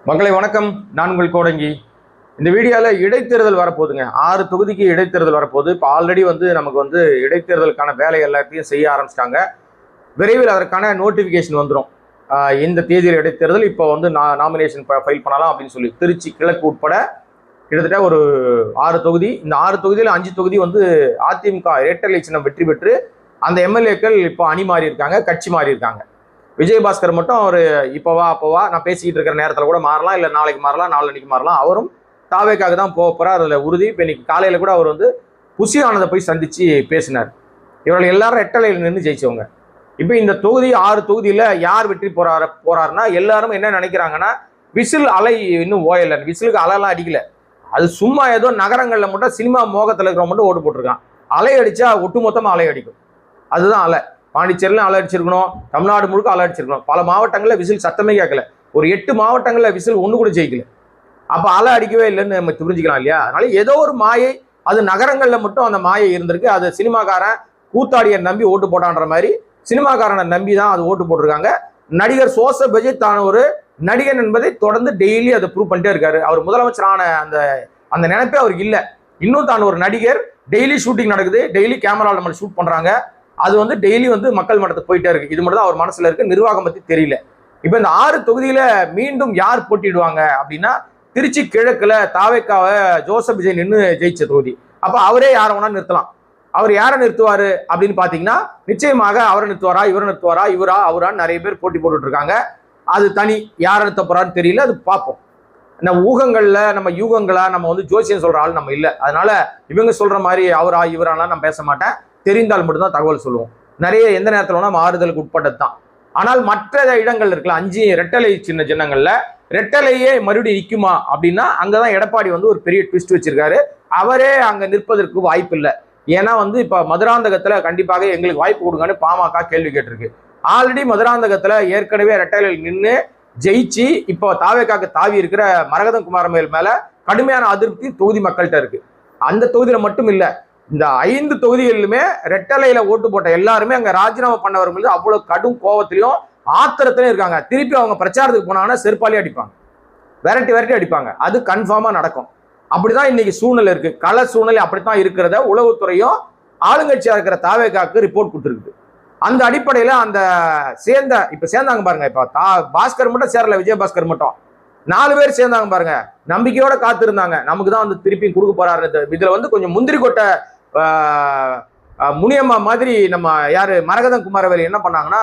மக்களை வணக்கம். நான் உங்கள் கோடங்கி. இந்த வீடியோவில் இடைத்தேர்தல் வரப்போகுதுங்க. 6 தொகுதிக்கு இடைத்தேர்தல் வரப்போகுது. இப்போ ஆல்ரெடி நமக்கு இடைத்தேர்தலுக்கான வேலை எல்லாத்தையும் செய்ய ஆரம்பிச்சிட்டாங்க. விரைவில் அதற்கான நோட்டிஃபிகேஷன் வந்துடும். இந்த தேதியில் இடைத்தேர்தல் இப்போ நாமினேஷன் ஃபைல் பண்ணலாம் அப்படின்னு சொல்லி திருச்சி கிழக்கு உட்பட கிட்டத்தட்ட ஒரு 6 தொகுதி. இந்த 6 தொகுதியில் 5 தொகுதி அதிமுக இரட்டை சின்னம் வெற்றி பெற்று அந்த எம்எல்ஏக்கள் இப்போ அணி மாறி இருக்காங்க, கட்சி மாறி இருக்காங்க. விஜயபாஸ்கர் மட்டும் அவர் இப்போவா நான் பேசிக்கிட்டு இருக்கிற நேரத்தில் கூட மாறலாம், இல்லை நாளைக்கு மாறலாம், நாளன்னைக்கு மாறலாம். அவரும் தாவேக்காக தான் போக போகிறார், அதில் உறுதி. இப்போ இன்னைக்கு காலையில் கூட அவர் புஷி ஆனதை போய் சந்தித்து பேசினார். இவர்கள் எல்லாரும் ரெட்டலையில் நின்று ஜெயிச்சவங்க. இப்போ இந்த தொகுதி 6 தொகுதியில் யார் வெற்றி போறாருன்னா எல்லாரும் என்ன நினைக்கிறாங்கன்னா, விசில் அலை இன்னும் ஓயலை, விசிலுக்கு அலைலாம் அடிக்கல. அது சும்மா ஏதோ நகரங்களில் மட்டும் சினிமா மோகத்தில் இருக்கிறவங்க மட்டும் ஓட்டு போட்டிருக்கான். அலை அடித்தா ஒட்டுமொத்தமாக அலை அடிக்கும். அதுதான் அலை. பாண்டிச்சேரியிலும் அலை அடிச்சிருக்கணும், தமிழ்நாடு முழுக்க அலை அடிச்சிருக்கணும். பல மாவட்டங்களில் விசில் சத்தமே கேட்கல. ஒரு 8 மாவட்டங்களில் விசில் ஒன்று கூட ஜெயிக்கல. அப்போ அலை அடிக்கவே இல்லைன்னு நம்ம புரிஞ்சுக்கலாம் இல்லையா? அதனால ஏதோ ஒரு மாயை, அது நகரங்களில் மட்டும் அந்த மாயை இருந்திருக்கு. அது சினிமாக்காரன் கூத்தாடியை நம்பி ஓட்டு போட்டான்ற மாதிரி சினிமாக்காரனை நம்பி தான் அது ஓட்டு போட்டிருக்காங்க. நடிகர் ஜோசப் விஜய் தான் ஒரு நடிகன் என்பதை தொடர்ந்து டெய்லி அதை ப்ரூவ் பண்ணிட்டே இருக்காரு. அவர் முதலமைச்சரான அந்த நினைப்பே அவருக்கு இல்லை. இன்னும் தான் ஒரு நடிகர், டெய்லி ஷூட்டிங் நடக்குது, டெய்லி கேமராவில் நம்ம ஷூட் பண்ணுறாங்க. அது டெய்லி மக்கள் மட்டத்துக்கு போயிட்டே இருக்கு. இது மட்டும் தான் அவர் மனசுல இருக்கு. நிர்வாகம் பத்தி தெரியல. இப்ப இந்த 6 தொகுதியில மீண்டும் யார் போட்டிடுவாங்க அப்படின்னா, திருச்சி கிழக்குல தாவேக்காவை ஜோசப் விஜய் நின்று ஜெயிச்ச தொகுதி. அப்ப அவரே யாரை வேணா நிறுத்தலாம். அவர் யாரை நிறுத்துவாரு அப்படின்னு பாத்தீங்கன்னா, நிச்சயமாக அவரை நிறுத்துவாரா, இவரை நிறுத்துவாரா, இவரா அவரான்னு நிறைய பேர் போட்டி போட்டுட்டு இருக்காங்க. அது தனி. யாரை நிறுத்த போறான்னு தெரியல. அது பார்ப்போம். நம்ம ஊகங்கள்ல, நம்ம யூகங்களா, நம்ம ஜோசியம் சொல்ற ஆள் நம்ம இல்லை. அதனால இவங்க சொல்ற மாதிரி அவரா இவராலாம் நான் பேச மாட்டேன். தெரிந்தால் மட்டும்தான் தகவல் சொல்லுவோம். நிறைய எந்த நேரத்தில் வேணா மாறுதலுக்கு உட்பட்டது தான். ஆனால் மற்ற இடங்கள் இருக்குல்ல, 5 ரெட்டலை சின்னங்கள்ல ரெட்டலையே மறுபடியும் நிற்குமா அப்படின்னா, அங்கதான் எடப்பாடி ஒரு பெரிய ட்விஸ்ட் வச்சிருக்காரு. அவரே அங்க நிற்பதற்கு வாய்ப்பு இல்லை. ஏன்னா இப்ப மதுராந்தகத்துல கண்டிப்பாக எங்களுக்கு வாய்ப்பு கொடுங்கன்னு பாமக கேள்வி கேட்டிருக்கு. ஆல்ரெடி மதுராந்தகத்துல ஏற்கனவே ரெட்டலையில் நின்று ஜெயிச்சு இப்போ தாவேக்காக்கு தாவி இருக்கிற மரகதம் குமாரவேல் மேல கடுமையான அதிருப்தி தொகுதி மக்கள்கிட்ட இருக்கு. அந்த தொகுதியில மட்டும் இல்லை, இந்த 5 தொகுதிகளிலுமே ரெட்டலையில ஓட்டு போட்ட எல்லாருமே அங்க ராஜினாமா பண்ணவர்கள் அவ்வளவு கடும் கோபத்திலையும் ஆத்திரத்திலையும் இருக்காங்க. திருப்பி அவங்க பிரச்சாரத்துக்கு போனாங்கன்னா செருப்பாலே அடிப்பாங்க, விரட்டி அடிப்பாங்க. அது கன்ஃபார்மா நடக்கும். அப்படிதான் இன்னைக்கு சூழ்நிலை இருக்கு. கள சூழ்நிலை அப்படித்தான் இருக்கிறத உளவுத்துறையும் ஆளுங்கட்சியா இருக்கிற தாவேக்காக்கு ரிப்போர்ட் கொடுத்துருக்குது. அந்த அடிப்படையில அந்த சேர்ந்தாங்க பாருங்க. இப்ப பாஸ்கர் மட்டும் சேரல, விஜயபாஸ்கர் மட்டும் 4 பேர் சேர்ந்தாங்க பாருங்க. நம்பிக்கையோட காத்திருந்தாங்க, நமக்கு தான் திருப்பி கொடுக்க போறாரு. இதுல கொஞ்சம் முந்திரி கொட்டை முனியம்மா மாதிரி நம்ம யாரு மரகதம் குமாரவேல் என்ன பண்ணாங்கன்னா,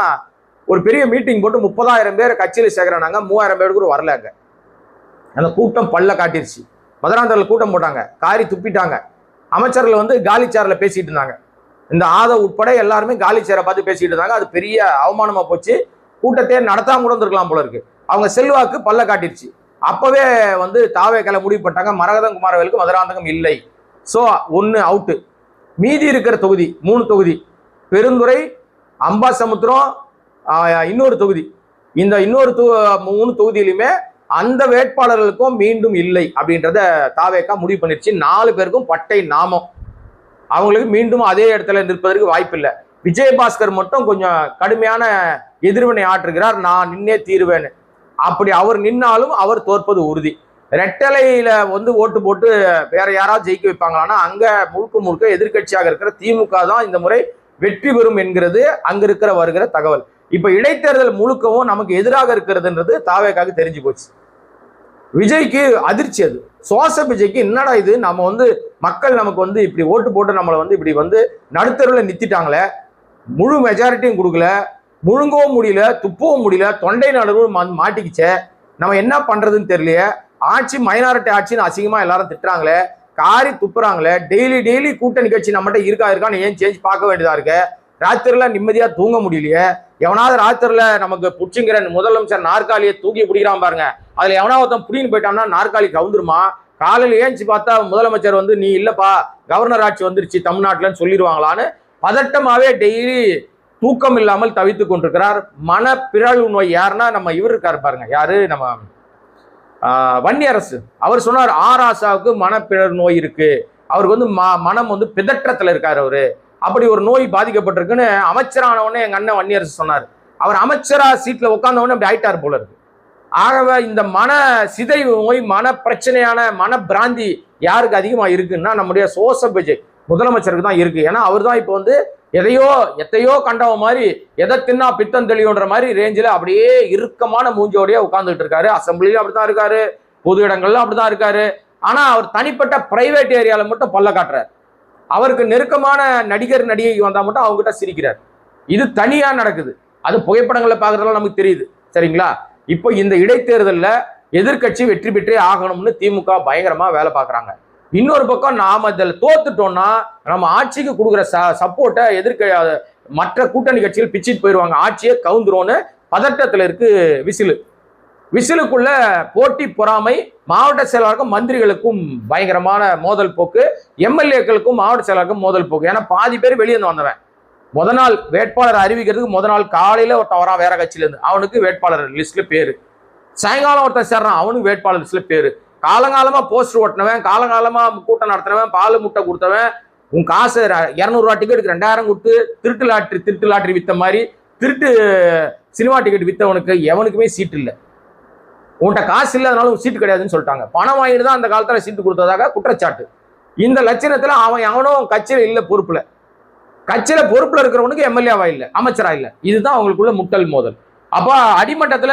ஒரு பெரிய மீட்டிங் போட்டு 30,000 பேர் கட்சியில சேர்க்கிறாங்க. 3,000 பேர் கூட வரல. அங்க அந்த கூட்டம் பல்ல காட்டிருச்சு. மதுராந்தகத்தில் கூட்டம் போட்டாங்க, காரி துப்பிட்டாங்க. அமைச்சர்கள் காலி சேரில் பேசிட்டு இருந்தாங்க. இந்த ஆதவ் உட்பட எல்லாருமே காலி சேரை பார்த்து பேசிட்டு இருந்தாங்க. அது பெரிய அவமானமா போச்சு. கூட்டத்தையே நடத்தாம கூட இருந்திருக்கலாம் போல இருக்கு. அவங்க செல்வாக்கு பல்ல காட்டிருச்சு. அப்பவே தாவேக்கால முடிவு பண்ணிட்டாங்க, மரகதம் குமாரவேலுக்கு மதுராந்தகம் இல்லை. So 1 out. மீதி இருக்கிற தொகுதி 3 தொகுதி, பெருந்துறை, அம்பாசமுத்திரம், இன்னொரு தொகுதி. இந்த இன்னொரு 3 தொகுதியிலுமே அந்த வேட்பாளர்களுக்கும் மீண்டும் இல்லை அப்படின்றத தாவேக்கா முடிவு பண்ணிருச்சு. 4 பேருக்கும் பட்டை நாமம். அவங்களுக்கு மீண்டும் அதே இடத்துல நிற்பதற்கு வாய்ப்பு இல்லை. விஜயபாஸ்கர் மட்டும் கொஞ்சம் கடுமையான எதிர்வினை ஆற்றுகிறார், நான் நின்னே தீருவேன்னு. அப்படி அவர் நின்னாலும் அவர் தோற்பது உறுதி. ரெட்டலையில ஓட்டு போட்டு வேற யாராவது ஜெயிக்க வைப்பாங்களான்னா, அங்க முழுக்க எதிர்கட்சியாக இருக்கிற திமுக தான் இந்த முறை வெற்றி பெறும் என்கிறது அங்க வருகிற தகவல். இப்ப இடைத்தேர்தல் முழுக்கவும் நமக்கு எதிராக இருக்கிறதுன்றது தாவேக்காக தெரிஞ்சு போச்சு. விஜய்க்கு அதிர்ச்சி. அது ஜோசப் விஜய்க்கு என்னடா இது, நம்ம மக்கள் நமக்கு இப்படி ஓட்டு போட்டு நம்மளை இப்படி நடுத்தருவில் நிறுத்திட்டாங்களே, முழு மெஜாரிட்டியும் கொடுக்கல, முழுங்கவும் முடியல, துப்பவும் முடியல, தொண்டை நடுவு மாட்டிக்கிச்சே, நம்ம என்ன பண்றதுன்னு தெரியலையே, ஆட்சி மைனாரிட்டி ஆட்சின்னு அசிங்கமா எல்லாரும் திட்டுறாங்களே, காரி துப்புறாங்களே, டெய்லி கூட்டணி கட்சி நம்மகிட்ட இருக்கான்னு ஏன் சேஞ்ச் பார்க்க வேண்டியதா இருக்கு, ராத்திரில நிம்மதியா தூங்க முடியலையே, எவனாவது ராத்திரில நமக்கு புடிச்சுங்கிற முதலமைச்சர் நாற்காலியை தூக்கி பிடிக்கிறான் பாருங்க, அதுல எவனா ஒருத்தன் புடின்னு போயிட்டான்னா நாற்காலி கவுந்துருமா, காலையில் ஏஞ்சி பார்த்தா முதலமைச்சர் நீ இல்லப்பா கவர்னர் ஆட்சி வந்துருச்சு தமிழ்நாட்டிலன்னு சொல்லிடுவாங்களான்னு பதட்டமாவே டெய்லி தூக்கம் இல்லாமல் தவித்து கொண்டிருக்கிறார். மனப்பிறழ்வு நோய். யாருன்னா நம்ம இவர் இருக்காரு பாருங்க, யாரு நம்ம வன்னியரசு. அவர் சொன்னார், ஆராசாவுக்கு மனப்பிறழ்வு நோய் இருக்கு, அவருக்கு மனம் பிதற்றத்துல இருக்காரு அவரு, அப்படி ஒரு நோய் பாதிக்கப்பட்டிருக்குன்னு அமைச்சரானவொடனே எங்க அண்ணன் வன்னியரசு சொன்னார். அவர் அமைச்சரா சீட்ல உட்கார்ந்தவொடனே அப்படி ஆயிட்டார் போல இருக்கு. ஆகவே இந்த மன சிதைவு நோய், மன பிரச்சனையான மன பிராந்தி யாருக்கு அதிகமா இருக்குன்னா நம்முடைய சோசப் விஜய் முதலமைச்சருக்கு தான் இருக்கு. ஏன்னா அவர் தான் இப்போ வந்து எத்தையோ கண்டவ மாதிரி எதை தின்னா பித்தம் தெளிவுன்ற மாதிரி ரேஞ்சில் அப்படியே இறுக்கமான மூஞ்சோடையே உட்கார்ந்துட்டு இருக்காரு. அசம்பிளிலும் அப்படித்தான் இருக்காரு, பொது இடங்கள்லாம் அப்படிதான் இருக்காரு. ஆனா அவர் தனிப்பட்ட பிரைவேட் ஏரியால மட்டும் பல்ல காட்டுறாரு. அவருக்கு நெருக்கமான நடிகர் நடிகை வந்தா மட்டும் அவங்க கிட்ட சிரிக்கிறார். இது தனியா நடக்குது. அது புகைப்படங்களை பார்க்கறதுல நமக்கு தெரியுது. சரிங்களா? இப்போ இந்த இடைத்தேர்தலில் எதிர்கட்சி வெற்றி பெற்றே ஆகணும்னு திமுக பயங்கரமா வேலை பார்க்குறாங்க. இன்னொரு பக்கம் நாம இதில் தோத்துட்டோம்னா நம்ம ஆட்சிக்கு கொடுக்குற சப்போர்ட்டை மற்ற கூட்டணி கட்சிகள் பிச்சுட்டு போயிடுவாங்க, ஆட்சியை கவுந்துரும்னு பதட்டத்தில் இருக்கு விசிலுக்குள்ள போட்டி பொறாமை. மாவட்ட செயலாளருக்கும் மந்திரிகளுக்கும் பயங்கரமான மோதல் போக்கு, எம்எல்ஏக்களுக்கும் மாவட்ட செயலாளருக்கும் மோதல் போக்கு. ஏன்னா பாதி பேர் வெளியே வந்தவன் முத நாள் வேட்பாளர் அறிவிக்கிறதுக்கு முத நாள் காலையில ஒருத்தன் வரான் வேற கட்சியில இருந்து, அவனுக்கு வேட்பாளர் லிஸ்ட்ல பேரு. சாயங்காலம் ஒருத்தன் சேர்றான், அவனுக்கு வேட்பாளர் லிஸ்ட்ல பேரு. காலங்காலமா போஸ்டர் ஓட்டினவன், காலங்காலமா கூட்டம் நடத்தினவன், பால் முட்டை கொடுத்தவன், உன் காசு 200 ரூபா டிக்கெட்டுக்கு 2000 கொடுத்து திருட்டு லாட்டரி வித்த மாதிரி திருட்டு சினிமா டிக்கெட் வித்தவனுக்கு எவனுக்குமே சீட்டு இல்லை. உன்கிட்ட காசு இல்லாதனால சீட்டு கிடையாதுன்னு சொல்லிட்டாங்க. பணம் வாங்கிட்டு தான் அந்த காலத்துல சீட்டு கொடுத்ததாக குற்றச்சாட்டு. இந்த லட்சணத்துல அவனும் கட்சியில இல்ல, கட்சியில பொறுப்புல இருக்கிறவனுக்கு எம்எல்ஏவா இல்ல, அமைச்சரா இல்ல. இதுதான் அவங்களுக்குள்ள முட்டல் மோதல். அப்ப அடிமட்டத்துல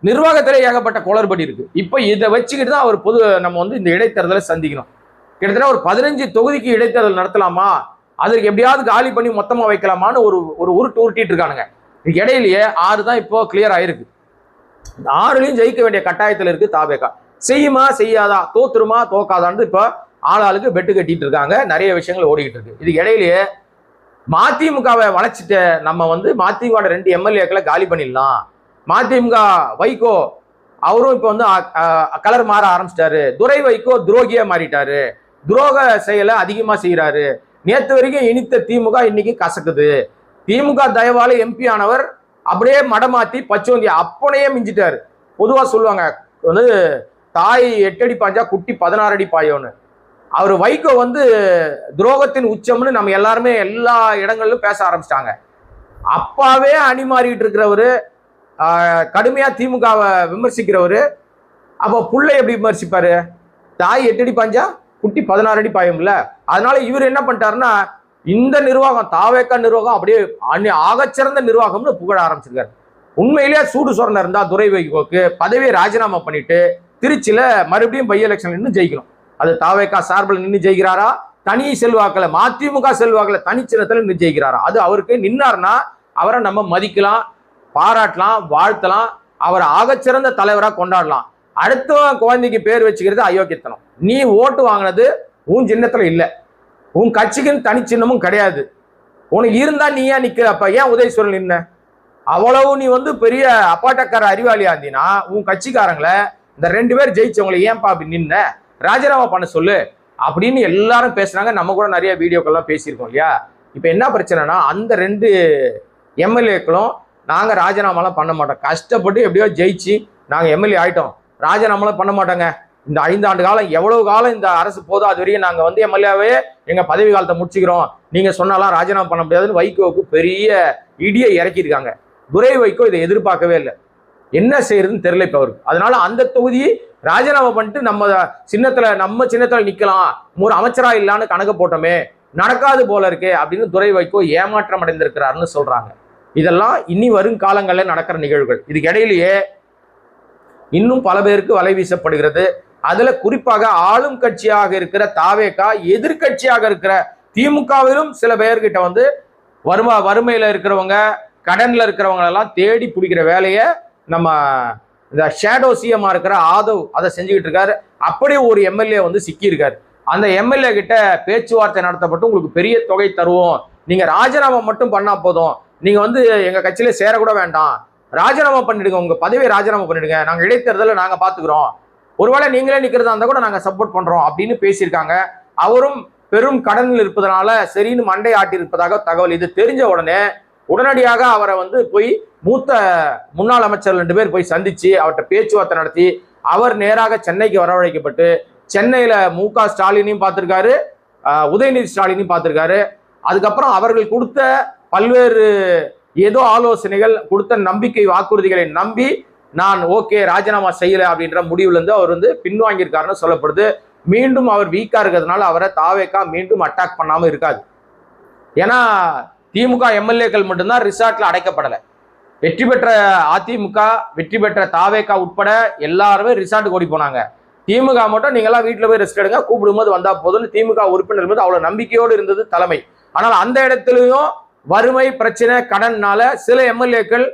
நிர்வாகத்திலே ஏகப்பட்ட குளறுபடி இருக்கு. இப்ப இதை வச்சுக்கிட்டு தான் அவர் நம்ம வந்து இந்த இடைத்தேர்தலை சந்திக்கணும். கிட்டத்தட்ட ஒரு 15 தொகுதிக்கு இடைத்தேர்தல் நடத்தலாமா, அதற்கு எப்படியாவது காலி பண்ணி மொத்தமா வைக்கலாமான்னு ஒரு உருட்டிட்டு இருக்கானுங்க. இடையிலேயே 6 தான் இப்போ கிளியர் ஆயிருக்கு. 6லையும் ஜெயிக்க வேண்டிய கட்டாயத்தில் இருக்கு தாவேகா. செய்யுமா செய்யாதா, தோத்துருமா தோக்காதான்னு இப்ப ஆளாளுக்கு பெட்டு கட்டிட்டு இருக்காங்க. நிறைய விஷயங்கள் ஓடிக்கிட்டு இருக்கு. இதுக்கு இடையிலேயே மதிமுகவை வளைச்சிட்டு நம்ம வந்து மதிமுக 2 எம்எல்ஏக்களை காலி பண்ணிடலாம். மதிமுக வைகோ அவரும் இப்ப வந்து கலர் மாற ஆரம்பிச்சிட்டாரு. துரை வைகோ துரோகியா மாறிட்டாரு, துரோக செயலை அதிகமா செய்யறாரு. நேற்று வரைக்கும் இனித்த திமுக இன்னைக்கு கசக்குது. திமுக தயவால எம்பி ஆனவர் அப்படியே மடமாத்தி பச்சோந்தி அப்பனையே மிஞ்சிட்டாரு. பொதுவா சொல்லுவாங்க வந்து தாய் 8 அடி பாஞ்சா குட்டி 16 அடி பாயோன்னு. அவர் வைகோ வந்து துரோகத்தின் உச்சம்னு நம்ம எல்லாருமே எல்லா இடங்களிலும் பேச ஆரம்பிச்சிட்டாங்க. அப்பாவே அணி மாறிட்டு இருக்கிறவரு, கடுமையா திமுகவை விமர்சிக்கிறவரு, அப்போ புள்ளை எப்படி விமர்சிப்பாரு? தாய் 8 அடி பாஞ்சா குட்டி 16 அடி பாயும்ல. அதனால இவர் என்ன பண்ணிட்டாருன்னா இந்த நிர்வாகம் தாவேக்கா நிர்வாகம் அப்படியே ஆகச்சிறந்த நிர்வாகம்னு புகழ ஆரம்பிச்சிருக்காரு. உண்மையிலேயே சூடு சொரணை இருந்தா துரை வைகோக்கு பதவியை ராஜினாமா பண்ணிட்டு திருச்சியில மறுபடியும் பை எலெக்ஷன் நின்று ஜெயிக்கணும். அது தாவேக்கா சார்பில் நின்று ஜெயிக்கிறாரா, தனி செல்வாக்கில் மதிமுக செல்வாக்கில் தனிச்சின்னத்தில் நின்று ஜெயிக்கிறாரா? அது அவருக்கு நின்னார்னா அவரை நம்ம மதிக்கலாம், பாராட்டலாம், வாழ்த்தலாம், அவரை ஆகச்சிறந்த தலைவராக கொண்டாடலாம். அடுத்த குழந்தைக்கு பேர் வச்சுக்கிறது அயோக்கியத்தனம். நீ ஓட்டு வாங்கினது உன் சின்னத்துல இல்லை, உன் கட்சிக்குன்னு தனி சின்னமும் கிடையாது. உனக்கு இருந்தா நீ ஏன் நிக்கிற? அப்ப ஏன் உதயசூரன் நின்ன? அவ்வளவு நீ வந்து பெரிய அப்பாட்டக்கார அறிவாளியா இருந்தீங்கன்னா உன் கட்சிக்காரங்களை இந்த 2 பேர் ஜெயிச்சவங்களை ஏன்பா அப்படி நின்ன? ராஜினாமா பண்ண சொல்லு அப்படின்னு எல்லாரும் பேசுறாங்க. நம்ம கூட நிறைய வீடியோக்கள்லாம் பேசியிருக்கோம் இல்லையா? இப்ப என்ன பிரச்சனைனா அந்த 2 எம்எல்ஏக்களும் நாங்க ராஜினாமாலாம் பண்ண மாட்டோம், கஷ்டப்பட்டு எப்படியோ ஜெயிச்சு நாங்க எம்எல்ஏ ஆயிட்டோம், ராஜினாமாலாம் பண்ண மாட்டோங்க. இந்த 5 ஆண்டு காலம் எவ்வளவு காலம் இந்த அரசு போதோ அது வரைக்கும் நாங்க வந்து எம்எல்ஏவே எங்க பதவி காலத்தை முடிச்சுக்கிறோம், நீங்க சொன்னாலாம் ராஜினாமா பண்ண முடியாதுன்னு வைகோவுக்கு பெரிய இடியை இறக்கியிருக்காங்க. துரை வைகோ இதை எதிர்பார்க்கவே இல்லை. என்ன செய்யறதுன்னு தெரியல இப்ப அவருக்கு. அதனால அந்த தொகுதியை ராஜினாமா பண்ணிட்டு நம்ம சின்னத்துல நிக்கலாம், ஒரு அமைச்சரா இல்லான்னு கணக்கு போட்டோமே, நடக்காது போல இருக்கே அப்படின்னு துரை வைகோ ஏமாற்றம் அடைந்திருக்கிறாருன்னு சொல்றாங்க. இதெல்லாம் இனி வரும் காலங்களில் நடக்கிற நிகழ்வுகள். இதுக்கு இடையிலேயே இன்னும் பல பேருக்கு வலை வீசப்படுகிறது. அதுல குறிப்பாக ஆளும் கட்சியாக இருக்கிற தாவேகா, எதிர்கட்சியாக இருக்கிற திமுகவிலும் சில பேர்கிட்ட வந்து வறுமையில இருக்கிறவங்க, கடன்ல இருக்கிறவங்க எல்லாம் தேடி பிடிக்கிற வேலையை நம்ம இந்த ஷேடோ சிஎம்மா இருக்கிற ஆதவ் அதை செஞ்சுக்கிட்டு இருக்காரு. அப்படியே ஒரு எம்எல்ஏ வந்து சிக்கி இருக்காரு. அந்த எம்எல்ஏ கிட்ட பேச்சுவார்த்தை நடத்தப்பட்டு உங்களுக்கு பெரிய தொகை தருவோம், நீங்க ராஜினாமா மட்டும் பண்ணா போதும், நீங்க வந்து எங்க கட்சியில சேரக்கூட வேண்டாம், ராஜினாமா பண்ணிடுங்க, உங்க பதவியை ராஜினாமா பண்ணிடுங்க, நாங்க இடைத்தேர்தலை நாங்க பாத்துக்கிறோம், ஒருவேளை நீங்களே நிக்கிறதா இருந்தா கூட நாங்க சப்போர்ட் பண்றோம் அப்படின்னு பேசியிருக்காங்க. அவரும் பெரும் கடனில் இருப்பதனால சரின்னு மண்டை ஆட்டி இருப்பதாக தகவல். இது தெரிஞ்ச உடனடியாக அவரை வந்து போய் மூத்த முன்னாள் அமைச்சர் 2 பேர் போய் சந்திச்சு அவர்கிட்ட பேச்சுவார்த்தை நடத்தி அவர் நேராக சென்னைக்கு வரவழைக்கப்பட்டு சென்னையில மு.க. ஸ்டாலினையும் பார்த்திருக்காரு, உதயநிதி ஸ்டாலினையும் பார்த்திருக்காரு. அதுக்கப்புறம் அவர்கள் கொடுத்த பல்வேறு ஏதோ ஆலோசனைகள், கொடுத்த நம்பிக்கை வாக்குறுதிகளை நம்பி நான் ஓகே ராஜினாமா செய்யல அப்படின்ற முடிவுல இருந்து அவர் வந்து பின்வாங்கியிருக்காருன்னு சொல்லப்படுது. மீண்டும் அவர் வீக்கா இருக்கிறதுனால அவரை தாவேகா மீண்டும் அட்டாக் பண்ணாம இருக்காது. ஏன்னா திமுக எம்எல்ஏக்கள் மட்டும்தான் ரிசார்ட்ல அடைக்கப்படலை. வெற்றி பெற்ற அதிமுக, வெற்றி பெற்ற தாவேகா உட்பட எல்லாருமே ரிசார்ட்டுக்கு ஓடி போனாங்க. திமுக மட்டும் நீங்களாம் வீட்டில் போய் ரெஸ்ட் எடுங்க, கூப்பிடும்போது வந்தா போதும்னு திமுக உறுப்பினர் மீது அவ்வளவு நம்பிக்கையோடு இருந்தது தலைமை. ஆனால் அந்த இடத்துலயும் வறுமை பிரச்சனை கடன்னால சில எம்எல்ஏக்கள்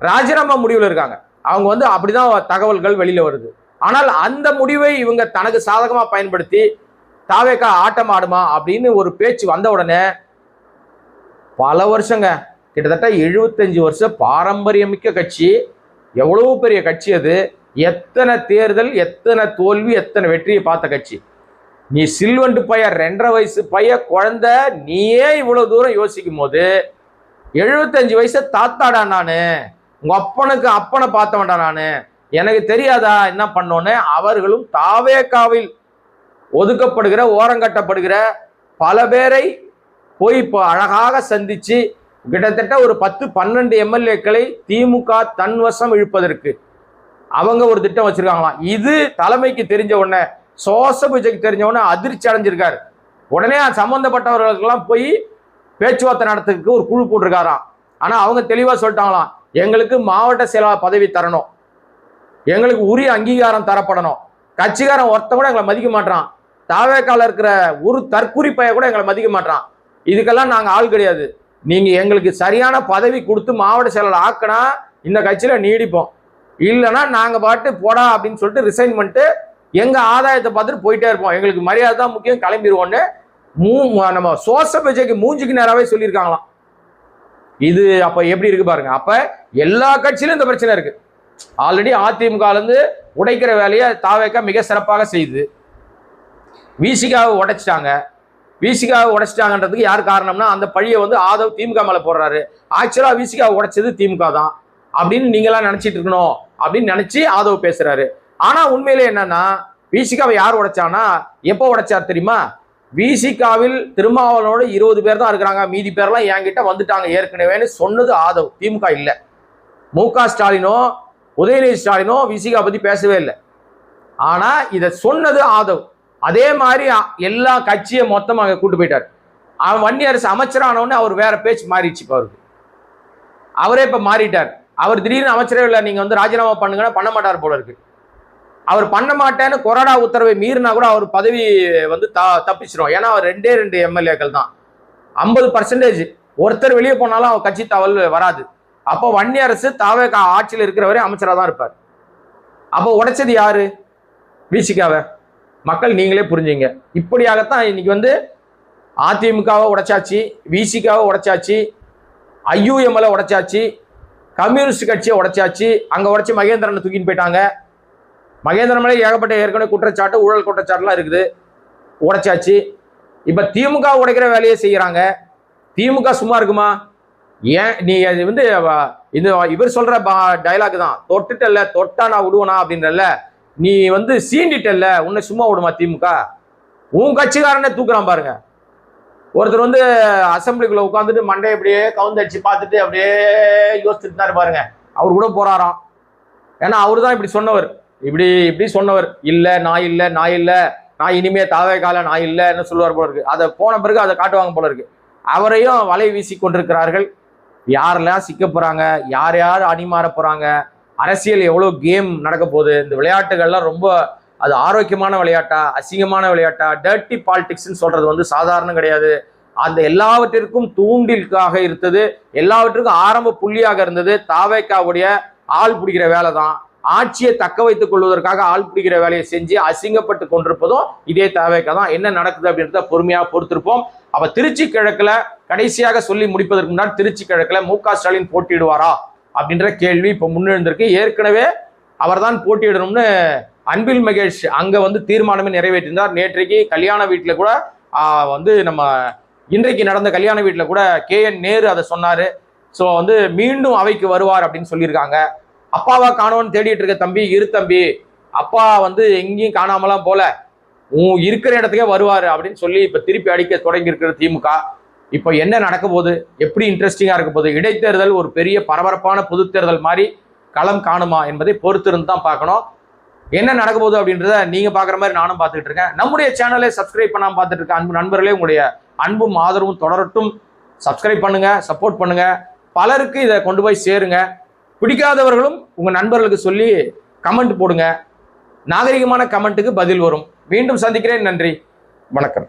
ராஜினாமா முடிவில் இருக்காங்க. அவங்க வந்து அப்படிதான் தகவல்கள் வெளியில வருது. ஆனால் அந்த முடிவை இவங்க தனக்கு சாதகமா பயன்படுத்தி தாவேகா ஆட்டம் ஆடுமா அப்படின்னு ஒரு பேச்சு வந்த உடனே பல வருஷங்க, கிட்டத்தட்ட 75 வருஷம் பாரம்பரியமிக்க கட்சி, எவ்வளவு பெரிய கட்சி அது, எத்தனை தேர்தல், எத்தனை தோல்வி, எத்தனை வெற்றியை பார்த்த கட்சி. நீ சில்வண்டு பைய 2.5 வயசு பைய குழந்தை, நீயே இவ்வளவு தூரம் யோசிக்கும் போது 75 வயசு தாத்தாடா நானு, உங்க அப்பனுக்கு அப்பனை பார்த்தவன்டா நானு, எனக்கு தெரியாதா என்ன பண்ணோன்னு அவர்களும் தாவேகாவில் ஒதுக்கப்படுகிற ஓரங்கட்டப்படுகிற பல பேரை போய் இப்போ அழகாக சந்திச்சு கிட்டத்தட்ட ஒரு 10-12 எம்எல்ஏக்களை திமுக தன்வசம் இழுப்பதற்கு அவங்க ஒரு திட்டம் வச்சிருக்காங்களாம். இது தலைமைக்கு தெரிஞ்ச உடனே, சோசபூஜைக்கு தெரிஞ்ச உடனே அதிர்ச்சி அடைஞ்சிருக்காரு. உடனே சம்பந்தப்பட்டவர்களுக்கெல்லாம் போய் பேச்சுவார்த்தை நடத்துறதுக்கு ஒரு குழு போட்டிருக்காராம். ஆனா அவங்க தெளிவா சொல்லிட்டாங்களாம், எங்களுக்கு மாவட்ட செயலாளர் பதவி தரணும், எங்களுக்கு உரிய அங்கீகாரம் தரப்படணும், கட்சிக்காரன் ஒருத்த கூட எங்களை மதிக்க மாட்டான், தாவேக்கால இருக்கிற ஒரு தற்குறிப்பைய கூட எங்களை மதிக்க மாட்டான், இதுக்கெல்லாம் நாங்க ஆள் கிடையாது, நீங்க எங்களுக்கு சரியான பதவி கொடுத்து மாவட்ட செயலாளர் ஆக்கினா இந்த கட்சியில நீடிப்போம், இல்லைன்னா நாங்க பாட்டு போடா அப்படின்னு சொல்லிட்டு ரிசைன் பண்ணிட்டு எங்க ஆதாயத்தை பார்த்துட்டு போயிட்டே இருப்போம், எங்களுக்கு மரியாதை தான் முக்கியம், கிளம்பிடுவோன்னு நம்ம சோசபூஜைக்கு மூஞ்சிக்கு நேராவே சொல்லியிருக்காங்களாம். இது அப்ப எப்படி இருக்கு பாருங்க. அப்ப எல்லா கட்சியிலும் இந்த பிரச்சனை இருக்கு. ஆல்ரெடி அதிமுக இருந்து உடைக்கிற வேலையை தாவேகா மிக சிறப்பாக செய்து விசிகாவை உடைச்சிட்டாங்க. விசிகாவை உடைச்சிட்டாங்கன்றதுக்கு யார் காரணம்னா அந்த பழியை வந்து ஆதவ் திமுக மேல போடுறாரு. ஆக்சுவலா விசிகாவை உடைச்சது திமுக தான் அப்படின்னு நீங்களாம் நினைச்சிட்டு இருக்கணும் அப்படின்னு நினைச்சு ஆதவ் பேசுறாரு. ஆனா உண்மையிலே என்னன்னா, விசிகாவை யார் உடைச்சானா, எப்போ உடைச்சார் தெரியுமா? விசிகாவில் திருமாவளவனோட 20 பேர் தான் இருக்கிறாங்க, மீதி பேர்லாம் என்கிட்ட வந்துட்டாங்க ஏற்கனவேன்னு சொன்னது ஆதவ், திமுக இல்ல. மு.க. ஸ்டாலினோ உதயநிதி ஸ்டாலினோ விசிகா பத்தி பேசவே இல்லை. ஆனா இதை சொன்னது ஆதவ். அதே மாதிரி எல்லா கட்சியை மொத்தமாக கூட்டு போயிட்டார். அவன் வன்னியரசு அமைச்சரானவொன்னு அவர் வேற பேச்சு மாறிடுச்சு. இப்போ அவருக்கு அவரே இப்ப மாறிட்டார். அவர் திடீர்னு அமைச்சரே இல்லை, நீங்க வந்து ராஜினாமா பண்ணுங்கன்னா பண்ண மாட்டார் போல இருக்கு. அவர் பண்ண மாட்டேன்னு கொறடா உத்தரவை மீறினா கூட அவர் பதவி வந்து தப்பிச்சிடும். ஏன்னா அவர் 2 எம்எல்ஏக்கள் தான், 50% ஒருத்தர் வெளியே போனாலும் அவர் கட்சி தவல் வராது. அப்போ வன்னியரசு தாவேகா ஆட்சியில் இருக்கிறவரே அமைச்சராக தான் இருப்பார். அப்போ உடைச்சது யாரு? விசிகாவை. மக்கள் நீங்களே புரிஞ்சுங்க. இப்படியாகத்தான் இன்னைக்கு வந்து அதிமுகவை உடைச்சாச்சு, விசிகாவை உடைச்சாச்சு, ஐயூஎம்எல் உடைச்சாச்சு, கம்யூனிஸ்ட் கட்சியை உடைச்சாச்சு. அங்க உடைச்சு மகேந்திரனை தூக்கின்னு போயிட்டாங்க. மகேந்திரன் மேலே ஏகப்பட்ட ஏற்கனவே குற்றச்சாட்டு, ஊழல் குற்றச்சாட்டுலாம் இருக்குது, உடைச்சாச்சு. இப்ப திமுக உடைக்கிற வேலையை செய்யறாங்க. திமுக சும்மா இருக்குமா? ஏன் நீ வந்து இது இவர் சொல்ற டைலாக் தான், தொட்டுட்டல்ல தொட்டா நான் விடுவனா அப்படின்றல, நீ வந்து சீண்டிட்டல்ல உன்னை சும்மா விடுமா திமுக? உன் கட்சிக்காரனே தூக்குறான் பாருங்க. ஒருத்தர் வந்து அசம்பிளிக்குள்ள உட்காந்துட்டு மண்டை அப்படியே கவுந்தடிச்சு பார்த்துட்டு அப்படியே யோசிச்சுட்டு தான் பாருங்க, அவர் கூட போறாராம். ஏன்னா அவரு தான் இப்படி சொன்னவர், இப்படி சொன்னவர். இல்ல நான் இல்ல நான் இல்ல நான் இனிமே தாவேகால நான் இல்லைன்னு சொல்லுவார் போல இருக்கு. அதை போன பிறகு அதை காட்டுவாங்க போல இருக்கு. அவரையும் வலை வீசி கொண்டிருக்கிறார்கள். யாரெல்லாம் சிக்க போறாங்க, யார் யார் அணிமாற போறாங்க, அரசியல் எவ்வளவு கேம் நடக்க போகுது, இந்த விளையாட்டுகள்லாம் ரொம்ப அது ஆரோக்கியமான விளையாட்டா அசிங்கமான விளையாட்டா, டர்ட்டி பாலிடிக்ஸ்ன்னு சொல்றது வந்து சாதாரணம் கிடையாது. அந்த எல்லாவற்றிற்கும் தூண்டிலுக்காக இருந்தது, எல்லாவற்றுக்கும் ஆரம்ப புள்ளியாக இருந்தது தாவேகாவுடைய ஆள் பிடிக்கிற வேலை தான். ஆட்சியை தக்க வைத்துக் கொள்வதற்காக ஆள் பிடிக்கிற வேலையை செஞ்சு அசிங்கப்பட்டு கொண்டிருப்பதும் இதே தாவேகா தான். என்ன நடக்குது அப்படின்றத பொறுமையா பொறுத்திருப்போம். அப்ப திருச்சி கிழக்குல கடைசியாக சொல்லி முடிப்பதற்கு முன்னாடி, திருச்சி கிழக்குல மு.க. ஸ்டாலின் போட்டியிடுவாரா அப்படின்ற கேள்வி இப்ப முன்னெழுந்திருக்கு. ஏற்கனவே அவர் தான் போட்டியிடணும்னு அன்பில் மகேஷ் அங்க வந்து தீர்மானமே நிறைவேற்றிருந்தார். நேற்றைக்கு கல்யாண வீட்டுல கூட வந்து நம்ம இன்றைக்கு நடந்த கல்யாண வீட்டுல கூட KN நேரு அதை சொன்னாரு. ஸோ வந்து மீண்டும் அவைக்கு வருவார் அப்படின்னு சொல்லியிருக்காங்க. அப்பாவா காணோன்னு தேடிட்டு இருக்க தம்பி, இரு தம்பி, அப்பா வந்து எங்கேயும் காணாமலாம் போல, இருக்கிற இடத்துக்கே வருவாரு அப்படின்னு சொல்லி இப்ப திருப்பி அடிக்க தொடங்கி இருக்கிற திமுக. இப்ப என்ன நடக்க போகுது, எப்படி இன்ட்ரெஸ்டிங்கா இருக்க போகுது? இடைத்தேர்தல் ஒரு பெரிய பரபரப்பான பொது தேர்தல் மாதிரி களம் காணுமா என்பதை பொறுத்திருந்து தான் பார்க்கணும். என்ன நடக்க போகுது அப்படின்றத நீங்க பாக்குற மாதிரி நானும் பார்த்துட்டு இருக்கேன். நம்முடைய சேனலை சப்ஸ்கிரைப் பண்ணாம பார்த்துட்டு இருக்க அன்பு நண்பர்களே, உங்களுடைய அன்பும் ஆதரவும் தொடரட்டும். சப்ஸ்கிரைப் பண்ணுங்க, சப்போர்ட் பண்ணுங்க, பலருக்கு இதை கொண்டு போய் சேருங்க. பிடிக்காதவர்களும் உங்க நண்பர்களுக்கு சொல்லி கமெண்ட் போடுங்க. நாகரிகமான கமெண்ட்டுக்கு பதில் வரும். மீண்டும் சந்திக்கிறேன். நன்றி, வணக்கம்.